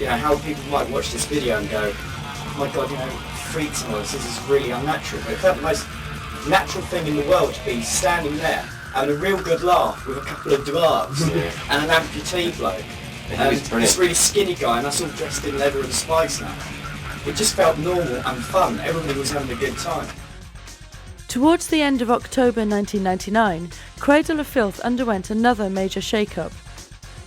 how people might watch this video and go, oh my God, freaks noise, this is really unnatural. But it felt the most natural thing in the world to be standing there having a real good laugh with a couple of dwarves and an amputee bloke. This really skinny guy, and us all dressed in leather and spice now. It just felt normal and fun. Everybody was having a good time. Towards the end of October 1999, Cradle of Filth underwent another major shake-up.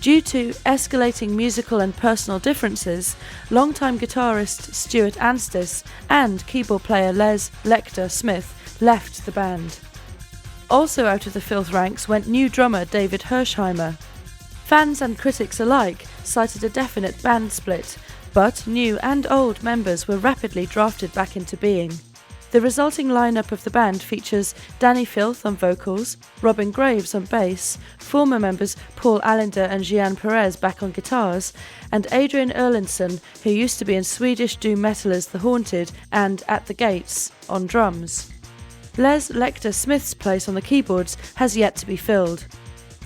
Due to escalating musical and personal differences, longtime guitarist Stuart Anstis and keyboard player Les Lecter Smith left the band. Also out of the Filth ranks went new drummer David Hirshheimer. Fans and critics alike cited a definite band split, but new and old members were rapidly drafted back into being. The resulting lineup of the band features Danny Filth on vocals, Robin Graves on bass, former members Paul Allender and Gian Perez back on guitars, and Adrian Erlandsson, who used to be in Swedish doom metalers The Haunted and At the Gates, on drums. Les Lecter Smith's place on the keyboards has yet to be filled.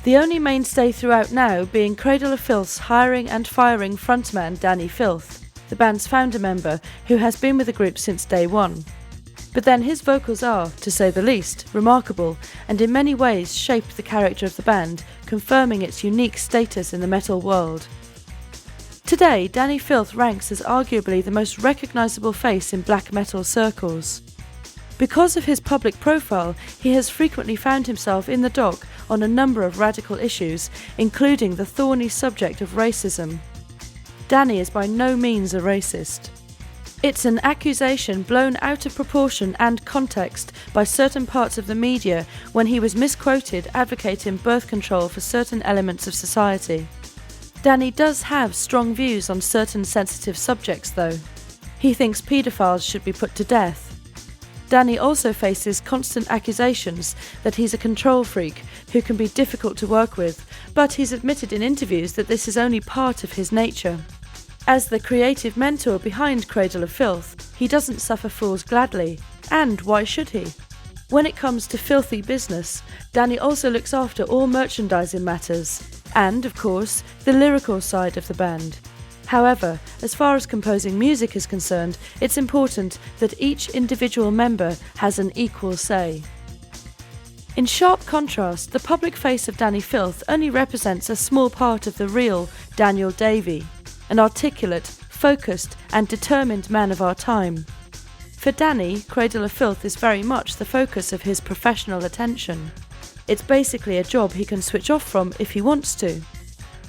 The only mainstay throughout now being Cradle of Filth's hiring and firing frontman Danny Filth, the band's founder member, who has been with the group since day one. But then his vocals are, to say the least, remarkable, and in many ways shape the character of the band, confirming its unique status in the metal world. Today, Danny Filth ranks as arguably the most recognisable face in black metal circles. Because of his public profile, he has frequently found himself in the dock on a number of radical issues, including the thorny subject of racism. Danny is by no means a racist. It's an accusation blown out of proportion and context by certain parts of the media when he was misquoted advocating birth control for certain elements of society. Danny does have strong views on certain sensitive subjects though. He thinks paedophiles should be put to death. Danny also faces constant accusations that he's a control freak who can be difficult to work with, but he's admitted in interviews that this is only part of his nature. As the creative mentor behind Cradle of Filth, he doesn't suffer fools gladly, and why should he? When it comes to filthy business, Danny also looks after all merchandising matters, and, of course, the lyrical side of the band. However, as far as composing music is concerned, it's important that each individual member has an equal say. In sharp contrast, the public face of Danny Filth only represents a small part of the real Daniel Davey, an articulate, focused and determined man of our time. For Danny, Cradle of Filth is very much the focus of his professional attention. It's basically a job he can switch off from if he wants to.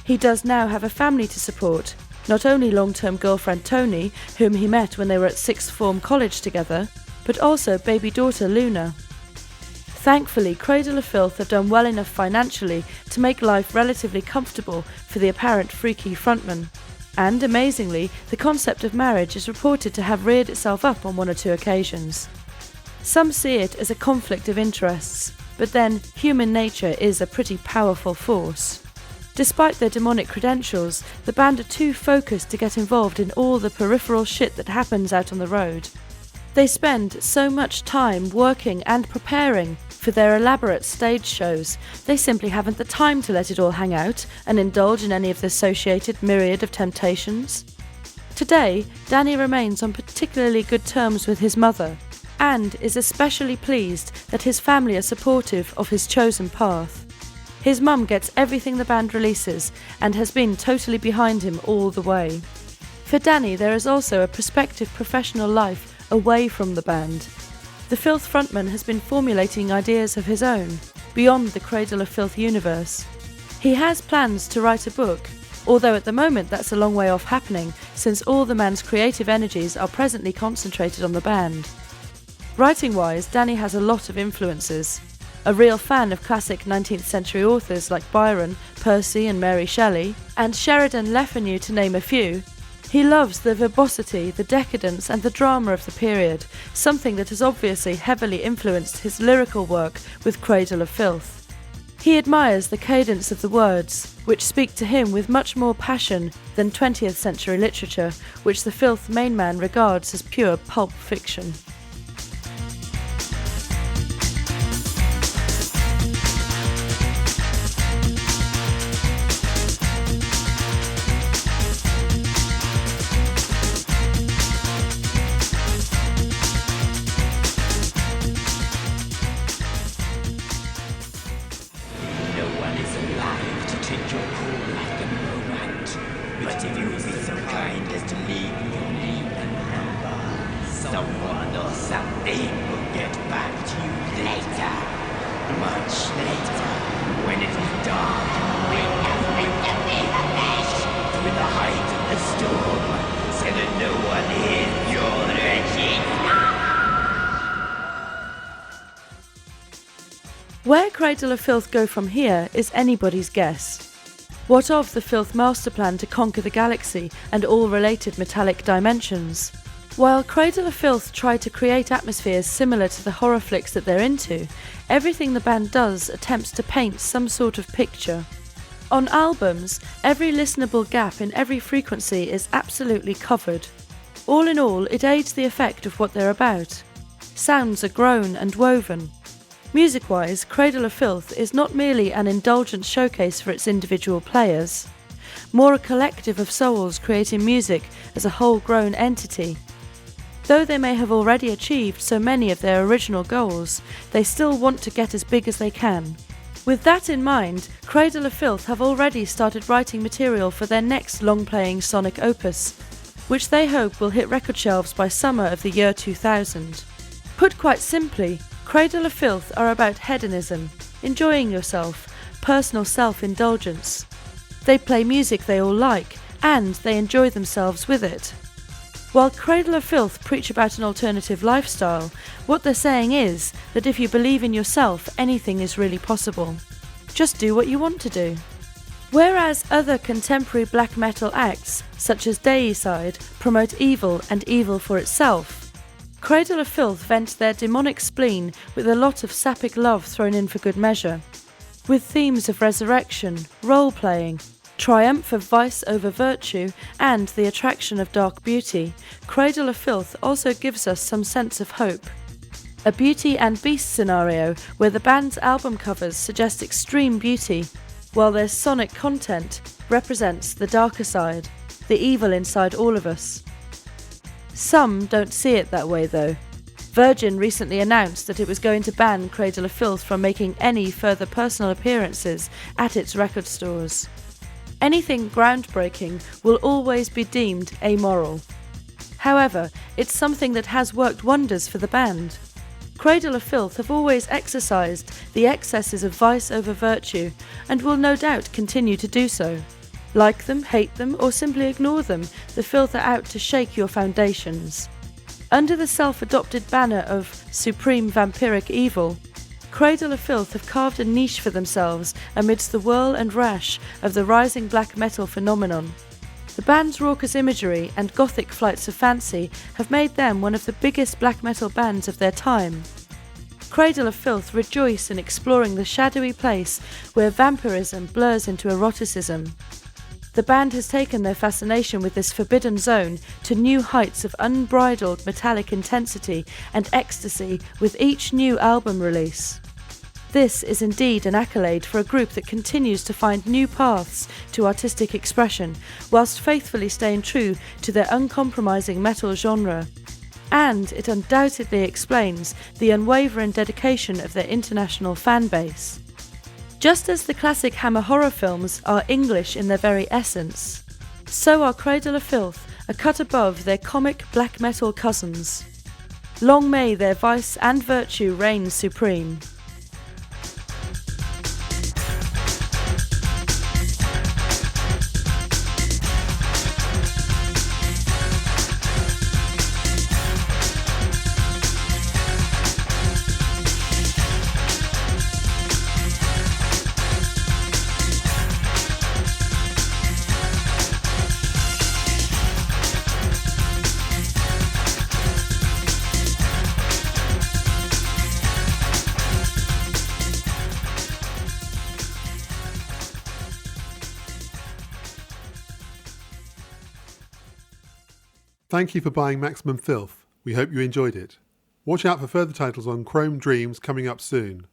He does now have a family to support, not only long-term girlfriend Tony, whom he met when they were at sixth form college together, but also baby daughter Luna. Thankfully, Cradle of Filth have done well enough financially to make life relatively comfortable for the apparent freaky frontman. And amazingly, the concept of marriage is reported to have reared itself up on one or two occasions. Some see it as a conflict of interests, but then human nature is a pretty powerful force. Despite their demonic credentials, the band are too focused to get involved in all the peripheral shit that happens out on the road. They spend so much time working and preparing for their elaborate stage shows, they simply haven't the time to let it all hang out and indulge in any of the associated myriad of temptations. Today, Danny remains on particularly good terms with his mother, and is especially pleased that his family are supportive of his chosen path. His mum gets everything the band releases and has been totally behind him all the way. For Danny, there is also a prospective professional life away from the band. The Filth frontman has been formulating ideas of his own, beyond the Cradle of Filth universe. He has plans to write a book, although at the moment that's a long way off happening since all the man's creative energies are presently concentrated on the band. Writing-wise, Danny has a lot of influences. A real fan of classic 19th century authors like Byron, Percy and Mary Shelley, and Sheridan Le Fanu to name a few, he loves the verbosity, the decadence and the drama of the period, something that has obviously heavily influenced his lyrical work with Cradle of Filth. He admires the cadence of the words, which speak to him with much more passion than 20th century literature, which the Filth main man regards as pure pulp fiction. But if you would be so kind as to leave me a number, someone or something will get back to you later. Much later, when it is dark, we'll have to be a mess with the height of the storm, so that no one hears your wretched. Where Cradle of Filth go from here is anybody's guess. What of the Filth master plan to conquer the galaxy and all related metallic dimensions? While Cradle of Filth try to create atmospheres similar to the horror flicks that they're into, everything the band does attempts to paint some sort of picture. On albums, every listenable gap in every frequency is absolutely covered. All in all, it aids the effect of what they're about. Sounds are grown and woven. Music-wise, Cradle of Filth is not merely an indulgent showcase for its individual players, more a collective of souls creating music as a whole-grown entity. Though they may have already achieved so many of their original goals, they still want to get as big as they can. With that in mind, Cradle of Filth have already started writing material for their next long-playing sonic opus, which they hope will hit record shelves by summer of the year 2000. Put quite simply, Cradle of Filth are about hedonism, enjoying yourself, personal self-indulgence. They play music they all like, and they enjoy themselves with it. While Cradle of Filth preach about an alternative lifestyle, what they're saying is that if you believe in yourself, anything is really possible. Just do what you want to do. Whereas other contemporary black metal acts, such as Deicide, promote evil and evil for itself, Cradle of Filth vent their demonic spleen with a lot of sapphic love thrown in for good measure. With themes of resurrection, role-playing, triumph of vice over virtue, and the attraction of dark beauty, Cradle of Filth also gives us some sense of hope. A Beauty and Beast scenario where the band's album covers suggest extreme beauty, while their sonic content represents the darker side, the evil inside all of us. Some don't see it that way though. Virgin recently announced that it was going to ban Cradle of Filth from making any further personal appearances at its record stores. Anything groundbreaking will always be deemed amoral. However, it's something that has worked wonders for the band. Cradle of Filth have always exercised the excesses of vice over virtue and will no doubt continue to do so. Like them, hate them, or simply ignore them, the Filth are out to shake your foundations. Under the self-adopted banner of supreme vampiric evil, Cradle of Filth have carved a niche for themselves amidst the whirl and rash of the rising black metal phenomenon. The band's raucous imagery and gothic flights of fancy have made them one of the biggest black metal bands of their time. Cradle of Filth rejoice in exploring the shadowy place where vampirism blurs into eroticism. The band has taken their fascination with this forbidden zone to new heights of unbridled metallic intensity and ecstasy with each new album release. This is indeed an accolade for a group that continues to find new paths to artistic expression, whilst faithfully staying true to their uncompromising metal genre. And it undoubtedly explains the unwavering dedication of their international fan base. Just as the classic Hammer horror films are English in their very essence, so are Cradle of Filth a cut above their comic black metal cousins. Long may their vice and virtue reign supreme. Thank you for buying Maximum Filth. We hope you enjoyed it. Watch out for further titles on Chrome Dreams coming up soon.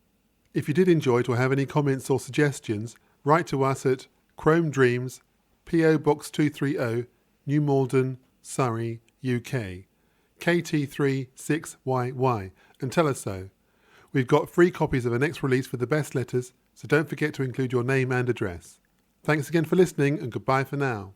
If you did enjoy it or have any comments or suggestions, write to us at Chrome Dreams, PO Box 230, New Malden, Surrey, UK, KT36YY, and tell us so. We've got free copies of our next release for the best letters, so don't forget to include your name and address. Thanks again for listening, and goodbye for now.